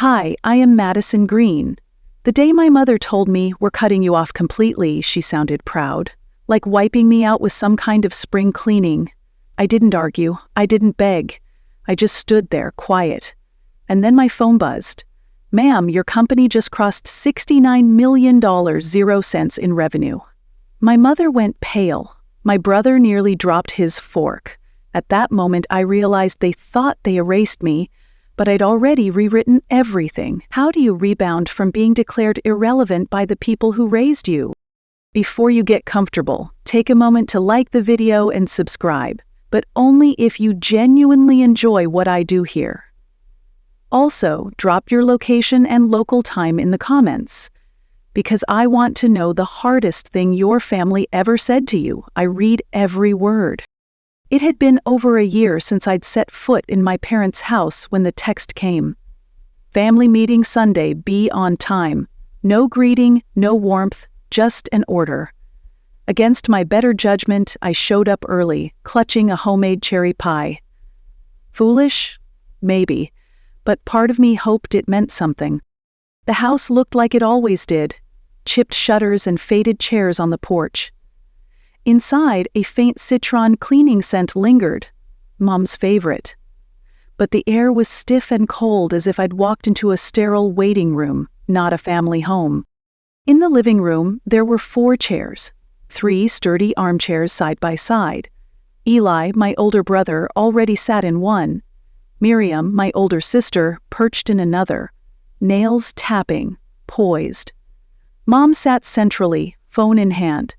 Hi, I am Madison Green. The day my mother told me we're cutting you off completely, she sounded proud, like wiping me out with some kind of spring cleaning. I didn't argue. I didn't beg. I just stood there, quiet. And then my phone buzzed. Ma'am, your company just crossed $69 million, 0 cents in revenue. My mother went pale. My brother nearly dropped his fork. At that moment, I realized they thought they erased me, but I'd already rewritten everything. How do you rebound from being declared irrelevant by the people who raised you? Before you get comfortable, take a moment to like the video and subscribe, but only if you genuinely enjoy what I do here. Also, drop your location and local time in the comments, because I want to know the hardest thing your family ever said to you. I read every word. It had been over a year since I'd set foot in my parents' house when the text came. Family meeting Sunday, be on time. No greeting, no warmth, just an order. Against my better judgment, I showed up early, clutching a homemade cherry pie. Foolish? Maybe, but part of me hoped it meant something. The house looked like it always did, chipped shutters and faded chairs on the porch. Inside, a faint citron cleaning scent lingered, Mom's favorite. But the air was stiff and cold, as if I'd walked into a sterile waiting room, not a family home. In the living room, there were 4 chairs, 3 sturdy armchairs side by side. Eli, my older brother, already sat in one. Miriam, my older sister, perched in another, nails tapping, poised. Mom sat centrally, phone in hand.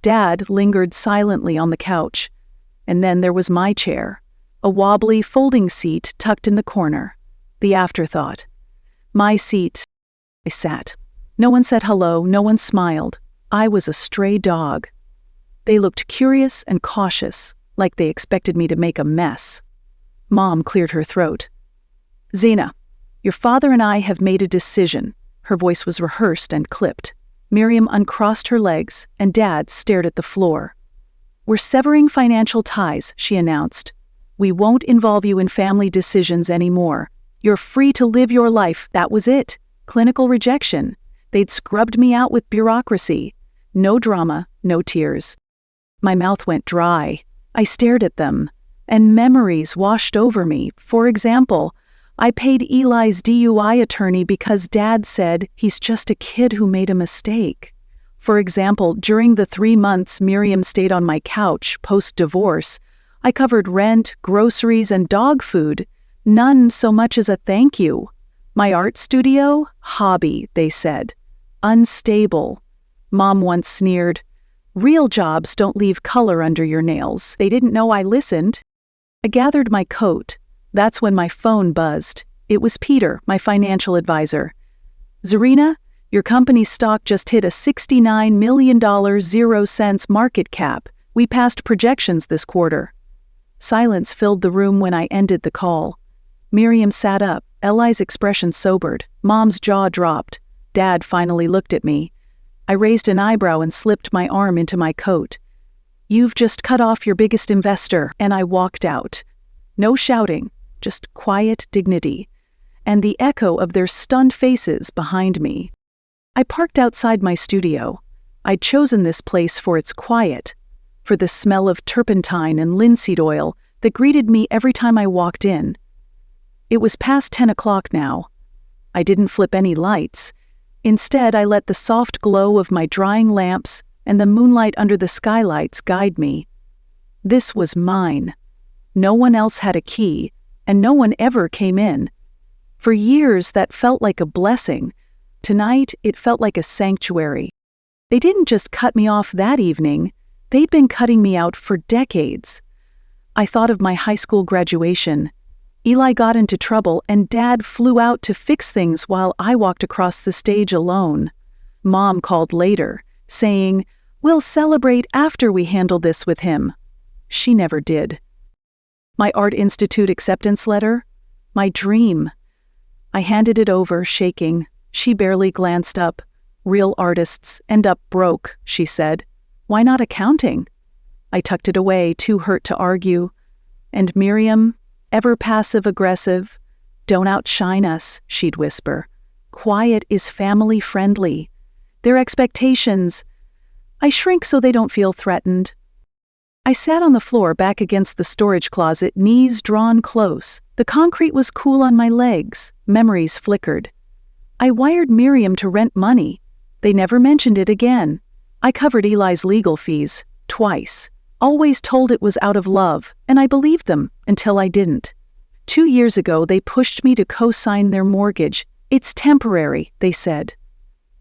Dad lingered silently on the couch. And then there was my chair, a wobbly folding seat tucked in the corner. The afterthought. My seat. I sat. No one said hello, no one smiled. I was a stray dog. They looked curious and cautious, like they expected me to make a mess. Mom cleared her throat. Zena, your father and I have made a decision. Her voice was rehearsed and clipped. Miriam uncrossed her legs, and Dad stared at the floor. We're severing financial ties, she announced. We won't involve you in family decisions anymore. You're free to live your life. That was it. Clinical rejection. They'd scrubbed me out with bureaucracy. No drama, no tears. My mouth went dry. I stared at them, and memories washed over me. For example, I paid Eli's DUI attorney because Dad said he's just a kid who made a mistake. For example, during the 3 months Miriam stayed on my couch post-divorce, I covered rent, groceries, and dog food. None so much as a thank you. My art studio? Hobby, they said. Unstable. Mom once sneered, real jobs don't leave color under your nails. They didn't know I listened. I gathered my coat. That's when my phone buzzed. It was Peter, my financial advisor. Zarina, your company's stock just hit a $69 million 0 cents market cap. We passed projections this quarter. Silence filled the room when I ended the call. Miriam sat up, Eli's expression sobered. Mom's jaw dropped. Dad finally looked at me. I raised an eyebrow and slipped my arm into my coat. You've just cut off your biggest investor, and I walked out. No shouting. Just quiet dignity, and the echo of their stunned faces behind me. I parked outside my studio. I'd chosen this place for its quiet, for the smell of turpentine and linseed oil that greeted me every time I walked in. It was past 10 o'clock now. I didn't flip any lights. Instead, I let the soft glow of my drying lamps and the moonlight under the skylights guide me. This was mine. No one else had a key, and no one ever came in. For years, that felt like a blessing. Tonight, it felt like a sanctuary. They didn't just cut me off that evening. They'd been cutting me out for decades. I thought of my high school graduation. Eli got into trouble, and Dad flew out to fix things while I walked across the stage alone. Mom called later, saying, "We'll celebrate after we handle this with him." She never did. My Art Institute acceptance letter? My dream. I handed it over, shaking. She barely glanced up. Real artists end up broke, she said. Why not accounting? I tucked it away, too hurt to argue. And Miriam, ever passive-aggressive, "Don't outshine us," she'd whisper. "Quiet is family-friendly. Their expectations. I shrink so they don't feel threatened." I sat on the floor back against the storage closet, knees drawn close. The concrete was cool on my legs. Memories flickered. I wired Miriam to rent money. They never mentioned it again. I covered Eli's legal fees, twice. Always told it was out of love, and I believed them until I didn't. 2 years ago, they pushed me to co-sign their mortgage. "It's temporary," they said.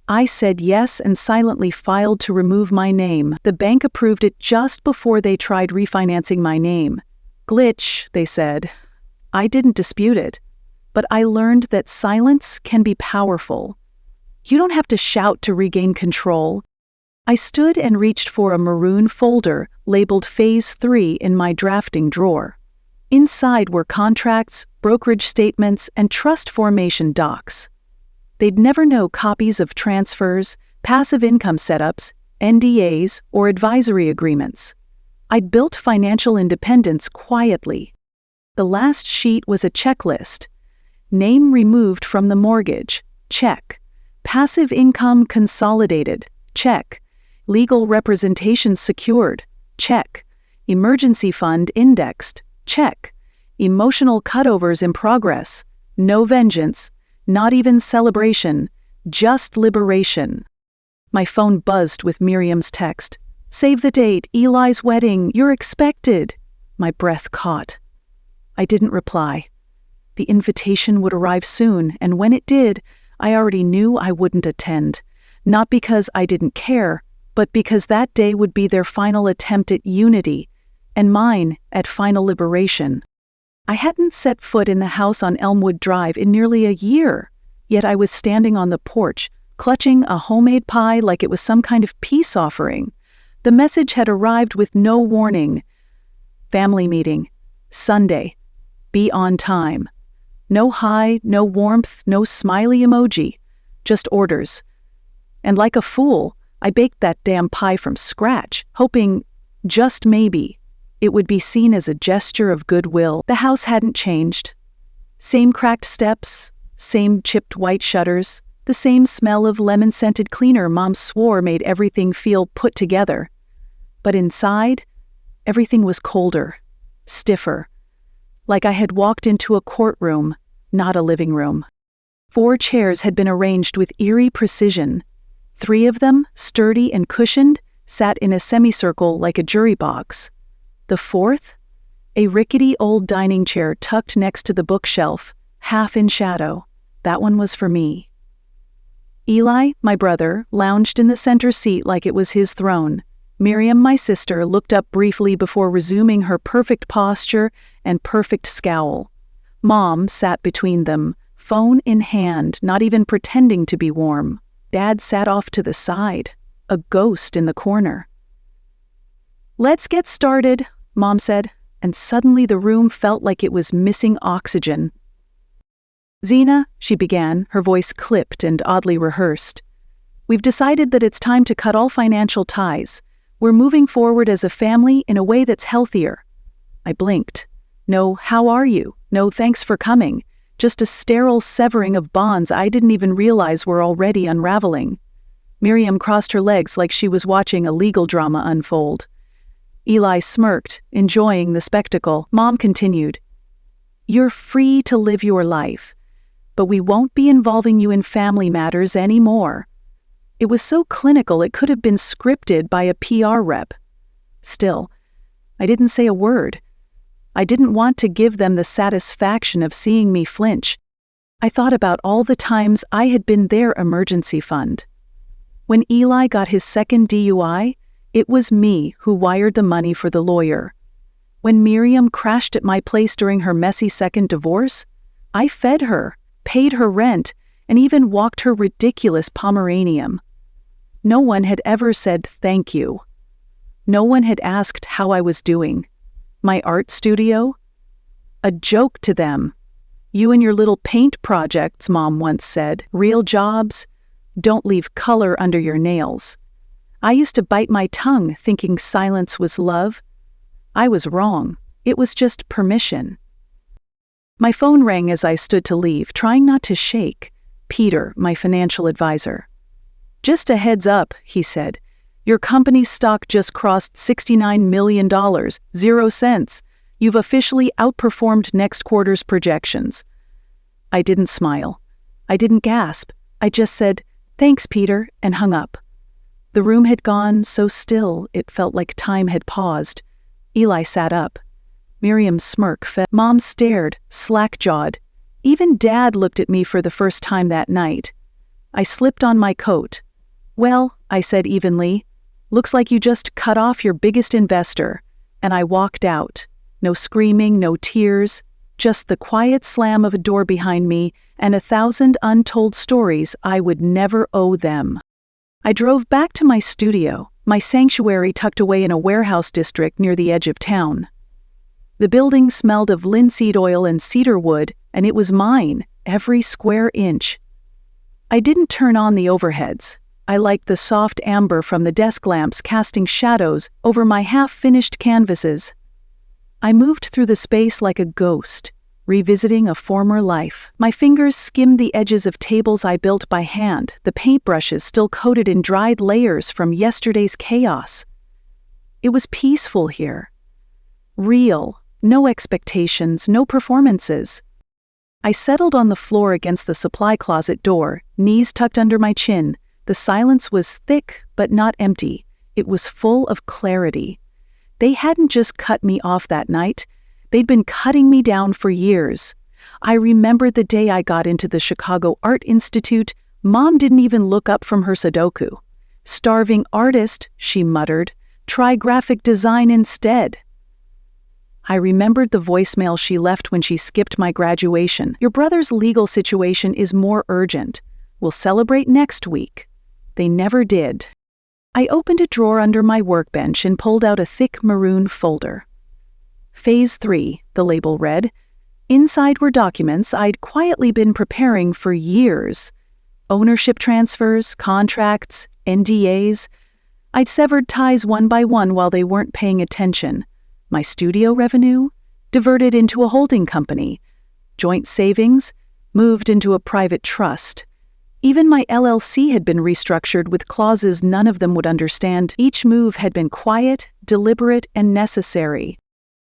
I said yes and silently filed to remove my name. The bank approved it just before they tried refinancing my name. "Glitch," they said. I didn't dispute it, but I learned that silence can be powerful. You don't have to shout to regain control. I stood and reached for a maroon folder labeled Phase 3 in my drafting drawer. Inside were contracts, brokerage statements, and trust formation docs. They'd never know copies of transfers, passive income setups, NDAs, or advisory agreements. I'd built financial independence quietly. The last sheet was a checklist. Name removed from the mortgage, check. Passive income consolidated, check. Legal representation secured, check. Emergency fund indexed, check. Emotional cutovers in progress, no vengeance. Not even celebration, just liberation. My phone buzzed with Miriam's text. "Save the date, Eli's wedding, you're expected." My breath caught. I didn't reply. The invitation would arrive soon, and when it did, I already knew I wouldn't attend. Not because I didn't care, but because that day would be their final attempt at unity, and mine at final liberation. I hadn't set foot in the house on Elmwood Drive in nearly a year, yet I was standing on the porch, clutching a homemade pie like it was some kind of peace offering. The message had arrived with no warning. Family meeting. Sunday. Be on time. No hi, no warmth, no smiley emoji. Just orders. And like a fool, I baked that damn pie from scratch, hoping, just maybe, it would be seen as a gesture of goodwill. The house hadn't changed. Same cracked steps, same chipped white shutters, the same smell of lemon-scented cleaner Mom swore made everything feel put together. But inside, everything was colder, stiffer, like I had walked into a courtroom, not a living room. 4 chairs had been arranged with eerie precision. 3 of them, sturdy and cushioned, sat in a semicircle like a jury box. The 4th, a rickety old dining chair tucked next to the bookshelf, half in shadow. That one was for me. Eli, my brother, lounged in the center seat like it was his throne. Miriam, my sister, looked up briefly before resuming her perfect posture and perfect scowl. Mom sat between them, phone in hand, not even pretending to be warm. Dad sat off to the side, a ghost in the corner. "Let's get started," Mom said, and suddenly the room felt like it was missing oxygen. "Zena," she began, her voice clipped and oddly rehearsed. "We've decided that it's time to cut all financial ties. We're moving forward as a family in a way that's healthier." I blinked. No, "How are you?" No, "Thanks for coming." Just a sterile severing of bonds I didn't even realize were already unraveling. Miriam crossed her legs like she was watching a legal drama unfold. Eli smirked, enjoying the spectacle. Mom continued, "You're free to live your life, but we won't be involving you in family matters anymore." It was so clinical it could have been scripted by a PR rep. Still, I didn't say a word. I didn't want to give them the satisfaction of seeing me flinch. I thought about all the times I had been their emergency fund. When Eli got his second DUI, it was me who wired the money for the lawyer. When Miriam crashed at my place during her messy second divorce, I fed her, paid her rent, and even walked her ridiculous Pomeranian. No one had ever said thank you. No one had asked how I was doing. My art studio? A joke to them. "You and your little paint projects," Mom once said. "Real jobs? Don't leave color under your nails." I used to bite my tongue thinking silence was love. I was wrong. It was just permission. My phone rang as I stood to leave, trying not to shake. Peter, my financial advisor. "Just a heads up," he said. "Your company's stock just crossed $69 million, 0 cents. You've officially outperformed next quarter's projections." I didn't smile. I didn't gasp. I just said, "Thanks, Peter," and hung up. The room had gone so still it felt like time had paused. Eli sat up. Miriam's smirk fed. Mom stared, slack-jawed. Even Dad looked at me for the first time that night. I slipped on my coat. "Well," I said evenly, "looks like you just cut off your biggest investor." And I walked out. No screaming, no tears, just the quiet slam of a door behind me and 1,000 untold stories I would never owe them. I drove back to my studio, my sanctuary tucked away in a warehouse district near the edge of town. The building smelled of linseed oil and cedar wood, and it was mine, every square inch. I didn't turn on the overheads. I liked the soft amber from the desk lamps casting shadows over my half-finished canvases. I moved through the space like a ghost, revisiting a former life. My fingers skimmed the edges of tables I built by hand, the paintbrushes still coated in dried layers from yesterday's chaos. It was peaceful here. Real, no expectations, no performances. I settled on the floor against the supply closet door, knees tucked under my chin. The silence was thick but not empty. It was full of clarity. They hadn't just cut me off that night. They'd been cutting me down for years. I remembered the day I got into the Chicago Art Institute. Mom didn't even look up from her Sudoku. "Starving artist," she muttered. "Try graphic design instead." I remembered the voicemail she left when she skipped my graduation. "Your brother's legal situation is more urgent. We'll celebrate next week." They never did. I opened a drawer under my workbench and pulled out a thick maroon folder. Phase 3, the label read. Inside were documents I'd quietly been preparing for years. Ownership transfers, contracts, NDAs. I'd severed ties one by one while they weren't paying attention. My studio revenue? Diverted into a holding company. Joint savings? Moved into a private trust. Even my LLC had been restructured with clauses none of them would understand. Each move had been quiet, deliberate, and necessary.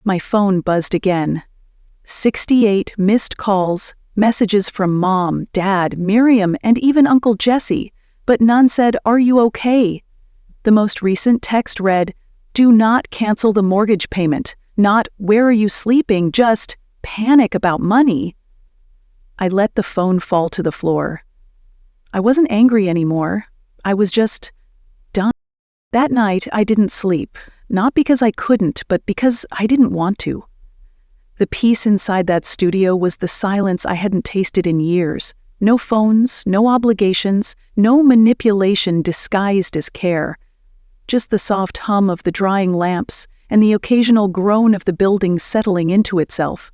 My phone buzzed again. 68 missed calls, messages from Mom, Dad, Miriam, and even Uncle Jesse, but none said, "Are you okay?" The most recent text read, "Do not cancel the mortgage payment," not "Where are you sleeping?" just "Panic about money." I let the phone fall to the floor. I wasn't angry anymore. I was just done. That night, I didn't sleep, not because I couldn't, but because I didn't want to. The peace inside that studio was the silence I hadn't tasted in years. No phones, no obligations, no manipulation disguised as care. Just the soft hum of the drying lamps and the occasional groan of the building settling into itself.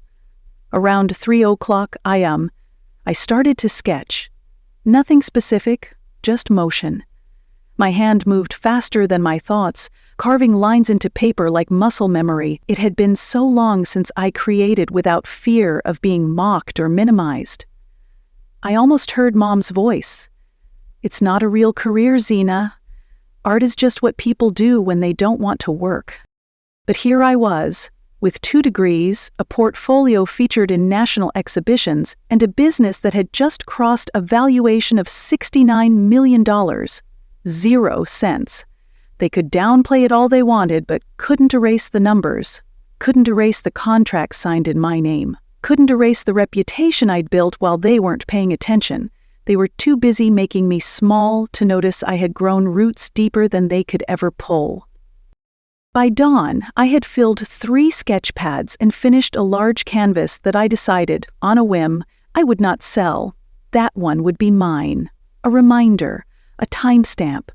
Around 3:00 a.m., I started to sketch. Nothing specific, just motion. My hand moved faster than my thoughts, carving lines into paper like muscle memory. It had been so long since I created without fear of being mocked or minimized. I almost heard Mom's voice. "It's not a real career, Zena. Art is just what people do when they don't want to work." But here I was, with 2 degrees, a portfolio featured in national exhibitions, and a business that had just crossed a valuation of $69 million. 0 cents. They could downplay it all they wanted, but couldn't erase the numbers. Couldn't erase the contracts signed in my name. Couldn't erase the reputation I'd built while they weren't paying attention. They were too busy making me small to notice I had grown roots deeper than they could ever pull. By dawn, I had filled 3 sketch pads and finished a large canvas that I decided, on a whim, I would not sell. That one would be mine. A reminder, a timestamp.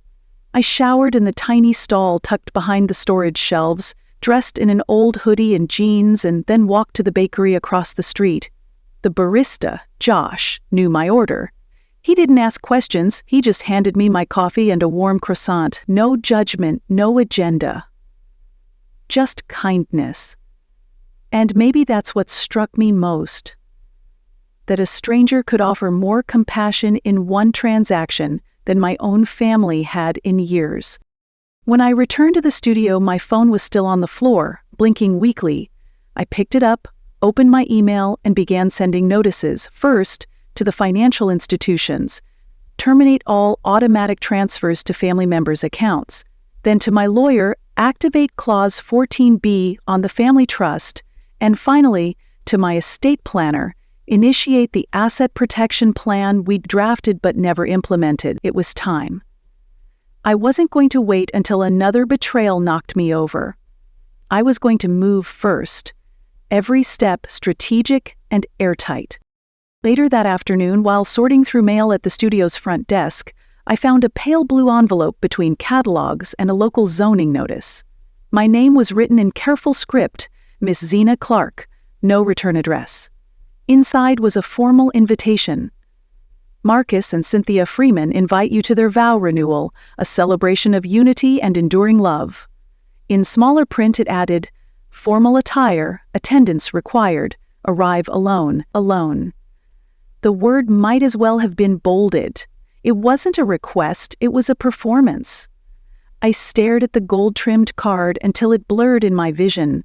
I showered in the tiny stall tucked behind the storage shelves, dressed in an old hoodie and jeans, and then walked to the bakery across the street. The barista, Josh, knew my order. He didn't ask questions, he just handed me my coffee and a warm croissant. No judgment, no agenda. Just kindness. And maybe that's what struck me most. that a stranger could offer more compassion in one transaction than my own family had in years. When I returned to the studio, my phone was still on the floor, blinking weakly. I picked it up, opened my email, and began sending notices, first to the financial institutions, terminate all automatic transfers to family members' accounts, then to my lawyer, activate Clause 14B on the family trust, and finally, to my estate planner, initiate the asset protection plan we'd drafted but never implemented. It was time. I wasn't going to wait until another betrayal knocked me over. I was going to move first, every step strategic and airtight. Later that afternoon, while sorting through mail at the studio's front desk, I found a pale blue envelope between catalogs and a local zoning notice. My name was written in careful script, Miss Zena Clark, no return address. Inside was a formal invitation. Marcus and Cynthia Freeman invite you to their vow renewal, a celebration of unity and enduring love. In smaller print it added, formal attire, attendance required, arrive alone, alone. The word might as well have been bolded. It wasn't a request, it was a performance. I stared at the gold-trimmed card until it blurred in my vision.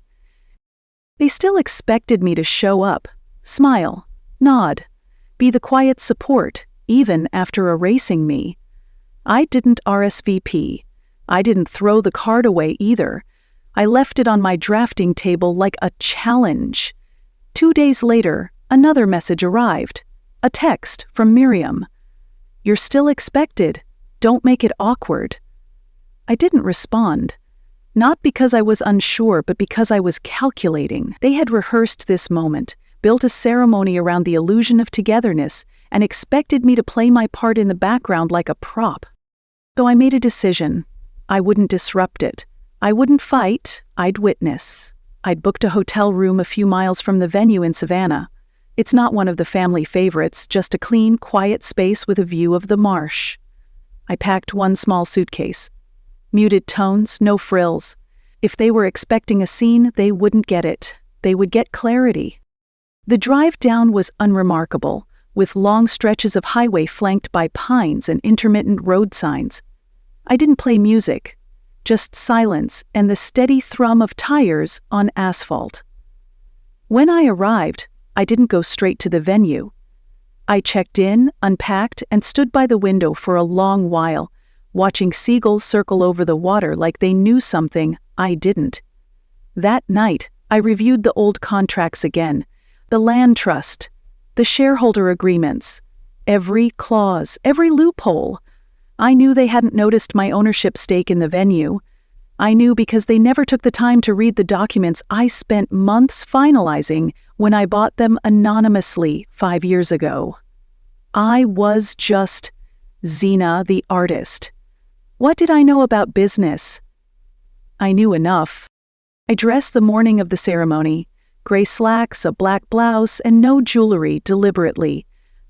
They still expected me to show up, smile, nod, be the quiet support, even after erasing me. I didn't RSVP. I didn't throw the card away either. I left it on my drafting table like a challenge. 2 days later, another message arrived. A text from Miriam. You're still expected. Don't make it awkward. I didn't respond. Not because I was unsure, but because I was calculating. They had rehearsed this moment, built a ceremony around the illusion of togetherness, and expected me to play my part in the background like a prop. So I made a decision. I wouldn't disrupt it. I wouldn't fight. I'd witness. I'd booked a hotel room a few miles from the venue in Savannah. It's not one of the family favorites, just a clean, quiet space with a view of the marsh. I packed one small suitcase. Muted tones, no frills. If they were expecting a scene, they wouldn't get it. They would get clarity. The drive down was unremarkable, with long stretches of highway flanked by pines and intermittent road signs. I didn't play music, just silence and the steady thrum of tires on asphalt. When I arrived, I didn't go straight to the venue. I checked in, unpacked, and stood by the window for a long while, watching seagulls circle over the water like they knew something I didn't. That night, I reviewed the old contracts again, the land trust, the shareholder agreements, every clause, every loophole. I knew they hadn't noticed my ownership stake in the venue. I knew because they never took the time to read the documents I spent months finalizing when I bought them anonymously 5 years ago. I was just Zena the artist. What did I know about business? I knew enough. I dressed the morning of the ceremony, gray slacks, a black blouse, and no jewelry deliberately.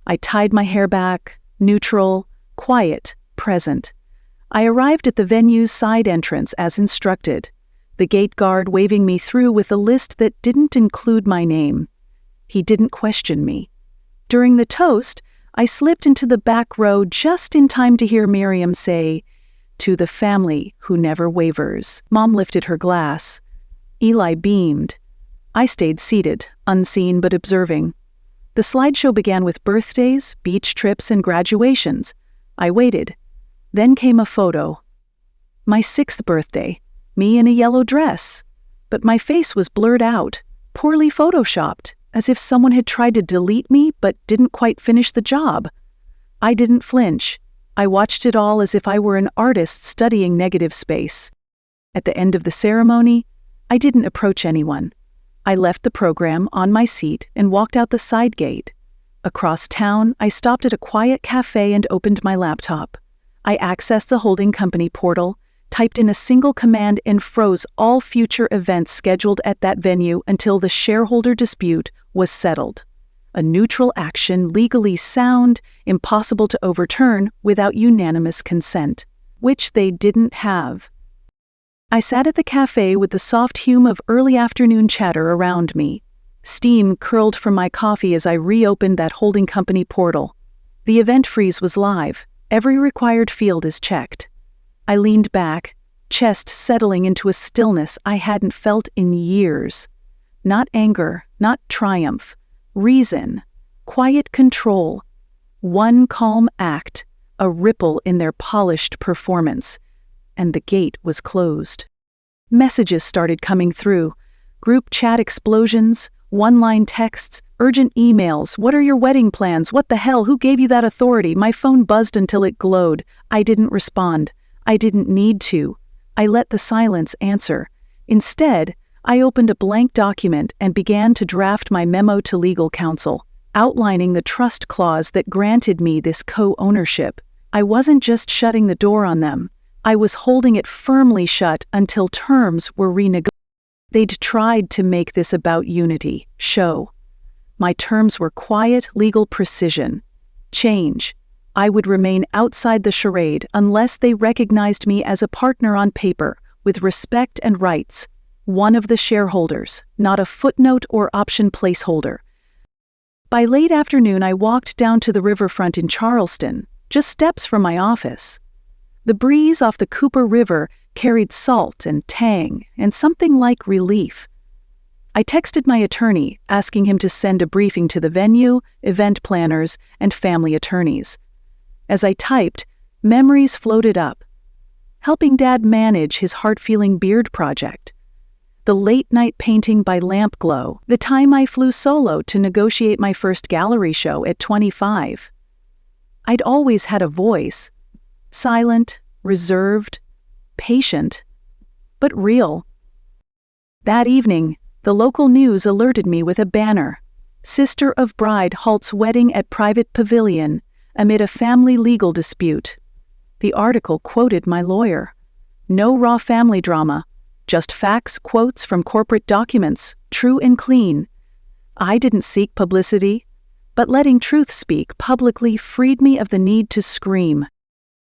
I tied my hair back, neutral, quiet, present. I arrived at the venue's side entrance as instructed, the gate guard waving me through with a list that didn't include my name. He didn't question me. During the toast, I slipped into the back row just in time to hear Miriam say, "To the family who never wavers." Mom lifted her glass. Eli beamed. I stayed seated, unseen but observing. The slideshow began with birthdays, beach trips, and graduations. I waited. Then came a photo. My 6th birthday, me in a yellow dress. But my face was blurred out, poorly photoshopped, as if someone had tried to delete me but didn't quite finish the job. I didn't flinch. I watched it all as if I were an artist studying negative space. At the end of the ceremony, I didn't approach anyone. I left the program on my seat and walked out the side gate. Across town, I stopped at a quiet cafe and opened my laptop. I accessed the holding company portal, typed in a single command, and froze all future events scheduled at that venue until the shareholder dispute was settled. A neutral action, legally sound, impossible to overturn without unanimous consent, which they didn't have. I sat at the cafe with the soft hum of early afternoon chatter around me. Steam curled from my coffee as I reopened that holding company portal. The event freeze was live. Every required field is checked. I leaned back, chest settling into a stillness I hadn't felt in years. Not anger, not triumph. Reason. Quiet control. One calm act, a ripple in their polished performance. And the gate was closed. Messages started coming through. Group chat explosions, one-line texts, urgent emails. What are your wedding plans? What the hell? Who gave you that authority? My phone buzzed until it glowed. I didn't respond. I didn't need to. I let the silence answer. Instead, I opened a blank document and began to draft my memo to legal counsel, outlining the trust clause that granted me this co-ownership. I wasn't just shutting the door on them. I was holding it firmly shut until terms were renegotiated. They'd tried to make this about unity, show. My terms were quiet legal precision. Change. I would remain outside the charade unless they recognized me as a partner on paper, with respect and rights. One of the shareholders, not a footnote or option placeholder. By late afternoon, I walked down to the riverfront in Charleston, just steps from my office. The breeze off the Cooper River carried salt and tang and something like relief. I texted my attorney, asking him to send a briefing to the venue, event planners, and family attorneys. As I typed, memories floated up. Helping Dad manage his heart-feeling beard project. The late-night painting by lamp glow. The time I flew solo to negotiate my first gallery show at 25. I'd always had a voice. Silent, reserved, patient, but real. That evening, the local news alerted me with a banner. Sister of bride halts wedding at private pavilion amid a family legal dispute. The article quoted my lawyer. No raw family drama, just facts, quotes from corporate documents, true and clean. I didn't seek publicity, but letting truth speak publicly freed me of the need to scream.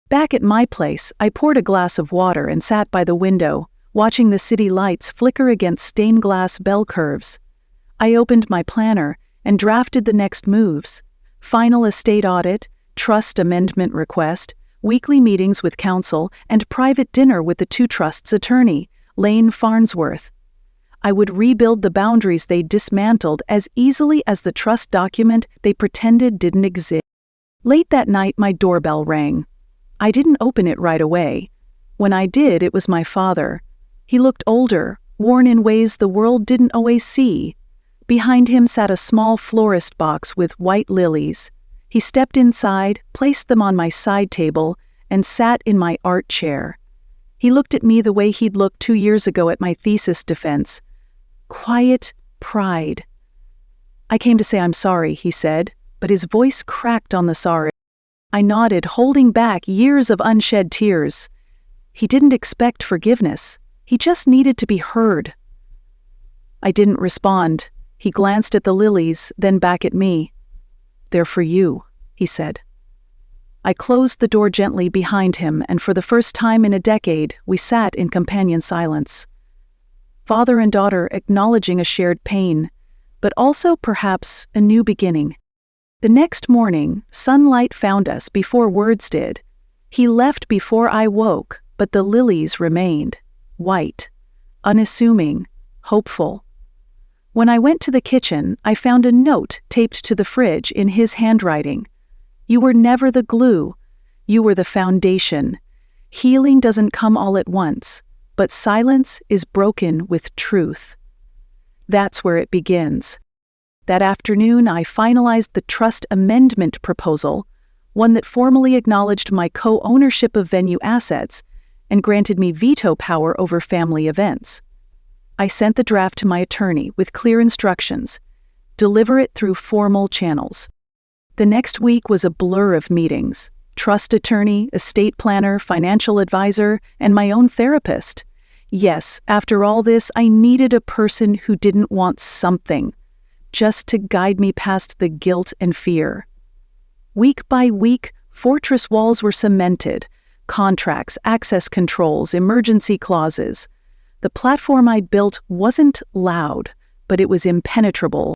Back at my place, I poured a glass of water and sat by the window, watching the city lights flicker against stained glass bell curves. I opened my planner and drafted the next moves. Final estate audit, trust amendment request, weekly meetings with counsel, and private dinner with the two trusts' attorney, Lane Farnsworth. I would rebuild the boundaries they dismantled as easily as the trust document they pretended didn't exist. Late that night, my doorbell rang. I didn't open it right away. When I did, it was my father. He looked older, worn in ways the world didn't always see. Behind him sat a small florist box with white lilies. He stepped inside, placed them on my side table, and sat in my art chair. He looked at me the way he'd looked 2 years ago at my thesis defense. Quiet pride. I came to say I'm sorry, he said, but his voice cracked on the sorry. I nodded, holding back years of unshed tears. He didn't expect forgiveness. He just needed to be heard. I didn't respond. He glanced at the lilies, then back at me. They're for you, he said. I closed the door gently behind him, and for the first time in a decade, we sat in companion silence. Father and daughter acknowledging a shared pain, but also perhaps a new beginning. The next morning, sunlight found us before words did. He left before I woke, but the lilies remained, white, unassuming, hopeful. When I went to the kitchen, I found a note taped to the fridge in his handwriting. You were never the glue. You were the foundation. Healing doesn't come all at once, but silence is broken with truth. That's where it begins. That afternoon, I finalized the trust amendment proposal, one that formally acknowledged my co-ownership of venue assets and granted me veto power over family events. I sent the draft to my attorney with clear instructions. Deliver it through formal channels. The next week was a blur of meetings. Trust attorney, estate planner, financial advisor, and my own therapist. Yes, after all this, I needed a person who didn't want something, just to guide me past the guilt and fear. Week by week, fortress walls were cemented, contracts, access controls, emergency clauses. The platform I built wasn't loud, but it was impenetrable.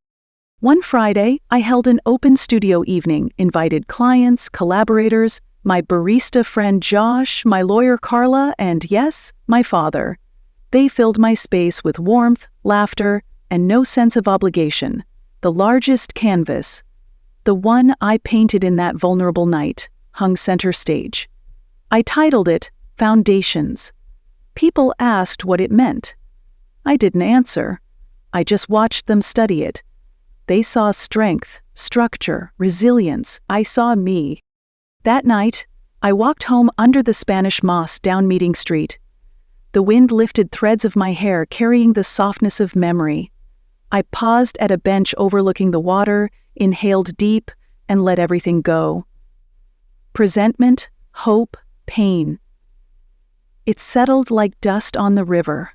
One Friday, I held an open studio evening, invited clients, collaborators, my barista friend Josh, my lawyer Carla, and yes, my father. They filled my space with warmth, laughter, and no sense of obligation. The largest canvas, the one I painted in that vulnerable night, hung center stage. I titled it Foundations. People asked what it meant. I didn't answer. I just watched them study it. They saw strength, structure, resilience. I saw me. That night, I walked home under the Spanish moss down Meeting Street. The wind lifted threads of my hair carrying the softness of memory. I paused at a bench overlooking the water, inhaled deep, and let everything go. Presentment, hope, pain. It settled like dust on the river.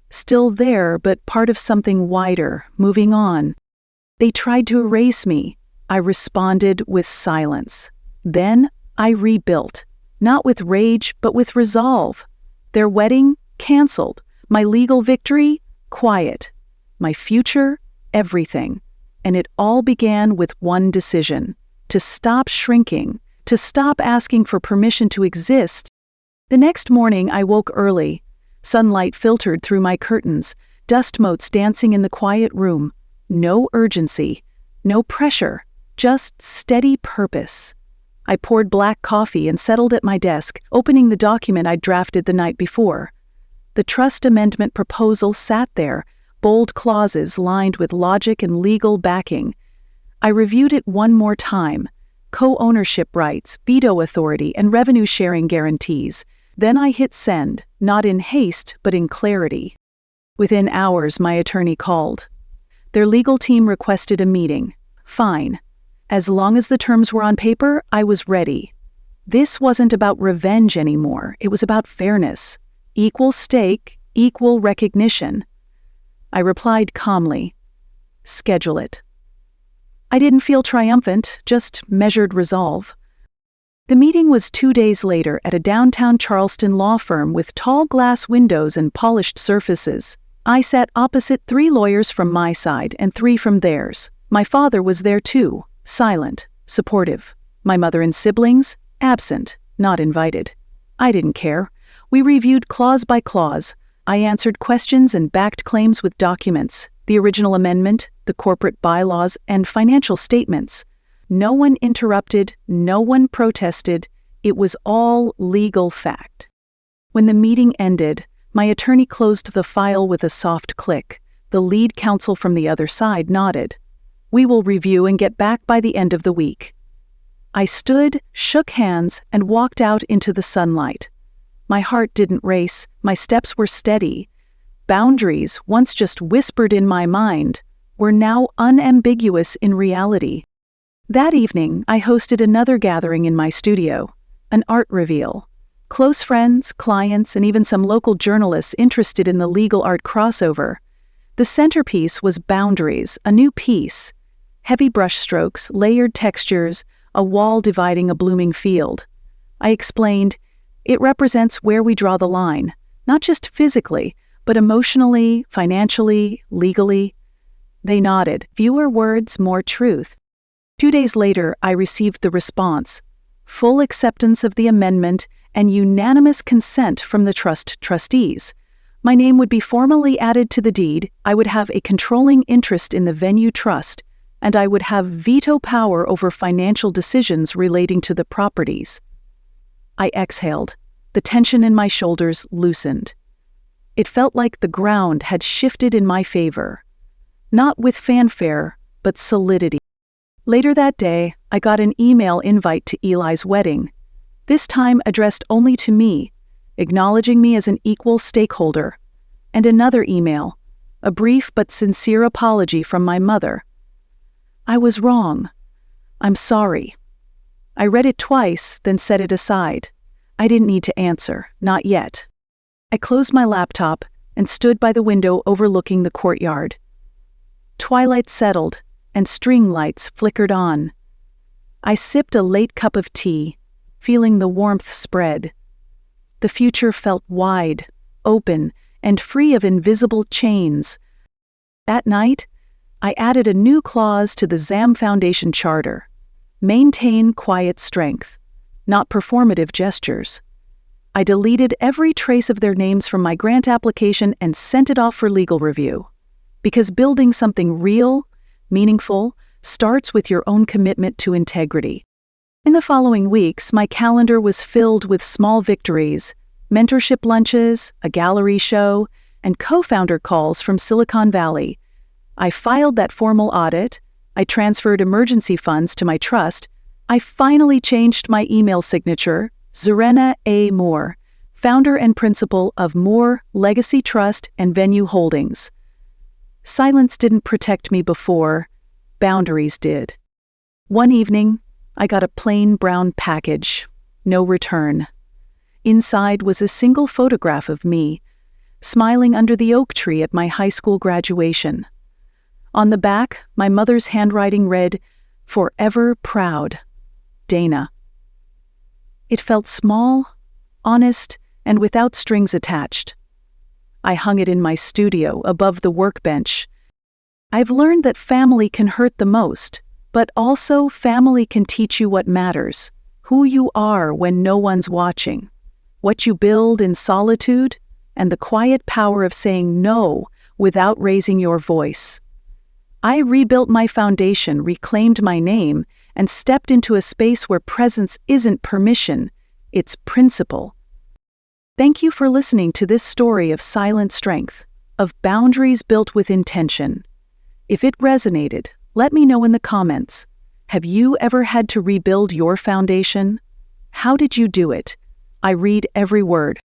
Still there, but part of something wider, moving on. They tried to erase me. I responded with silence. Then I rebuilt, not with rage, but with resolve. Their wedding, canceled. My legal victory, quiet. My future, everything. And it all began with one decision: to stop shrinking, to stop asking for permission to exist. The next morning I woke early. Sunlight filtered through my curtains, dust motes dancing in the quiet room. No urgency, no pressure, just steady purpose. I poured black coffee and settled at my desk, opening the document I'd drafted the night before. The trust amendment proposal sat there, bold clauses lined with logic and legal backing. I reviewed it one more time: co-ownership rights, veto authority, and revenue-sharing guarantees. Then I hit send, not in haste, but in clarity. Within hours, my attorney called. Their legal team requested a meeting. Fine. As long as the terms were on paper, I was ready. This wasn't about revenge anymore. It was about fairness. Equal stake, equal recognition. I replied calmly, "Schedule it." I didn't feel triumphant, just measured resolve. The meeting was 2 days later at a downtown Charleston law firm with tall glass windows and polished surfaces. I sat opposite 3 lawyers from my side and 3 from theirs. My father was there too, silent, supportive. My mother and siblings, absent, not invited. I didn't care. We reviewed clause by clause. I answered questions and backed claims with documents: the original amendment, the corporate bylaws, and financial statements. No one interrupted, no one protested. It was all legal fact. When the meeting ended, my attorney closed the file with a soft click. The lead counsel from the other side nodded. "We will review and get back by the end of the week." I stood, shook hands, and walked out into the sunlight. My heart didn't race, my steps were steady. Boundaries, once just whispered in my mind, were now unambiguous in reality. That evening, I hosted another gathering in my studio, an art reveal. Close friends, clients, and even some local journalists interested in the legal art crossover. The centerpiece was boundaries, a new piece. Heavy brushstrokes, layered textures, a wall dividing a blooming field. I explained, it represents where we draw the line, not just physically, but emotionally, financially, legally. They nodded. Fewer words, more truth. 2 days later, I received the response: full acceptance of the amendment and unanimous consent from the trust trustees. My name would be formally added to the deed, I would have a controlling interest in the venue trust, and I would have veto power over financial decisions relating to the properties. I exhaled. The tension in my shoulders loosened. It felt like the ground had shifted in my favor. Not with fanfare, but solidity. Later that day, I got an email invite to Eli's wedding, this time addressed only to me, acknowledging me as an equal stakeholder, and another email, a brief but sincere apology from my mother. I was wrong. I'm sorry. I read it twice, then set it aside. I didn't need to answer, not yet. I closed my laptop and stood by the window overlooking the courtyard. Twilight settled, and string lights flickered on. I sipped a late cup of tea, feeling the warmth spread. The future felt wide, open, and free of invisible chains. That night, I added a new clause to the ZAM Foundation charter. Maintain quiet strength, not performative gestures. I deleted every trace of their names from my grant application and sent it off for legal review. Because building something real, meaningful, starts with your own commitment to integrity. In the following weeks, my calendar was filled with small victories, mentorship lunches, a gallery show, and co-founder calls from Silicon Valley. I filed that formal audit, I transferred emergency funds to my trust, I finally changed my email signature, Zurena A. Moore, founder and principal of Moore Legacy Trust and Venue Holdings. Silence didn't protect me before, boundaries did. One evening, I got a plain brown package, no return. Inside was a single photograph of me, smiling under the oak tree at my high school graduation. On the back, my mother's handwriting read, "Forever proud, Dana." It felt small, honest, and without strings attached. I hung it in my studio above the workbench. I've learned that family can hurt the most, but also family can teach you what matters, who you are when no one's watching, what you build in solitude, and the quiet power of saying no without raising your voice. I rebuilt my foundation, reclaimed my name, and stepped into a space where presence isn't permission, it's principle. Thank you for listening to this story of silent strength, of boundaries built with intention. If it resonated, let me know in the comments. Have you ever had to rebuild your foundation? How did you do it? I read every word.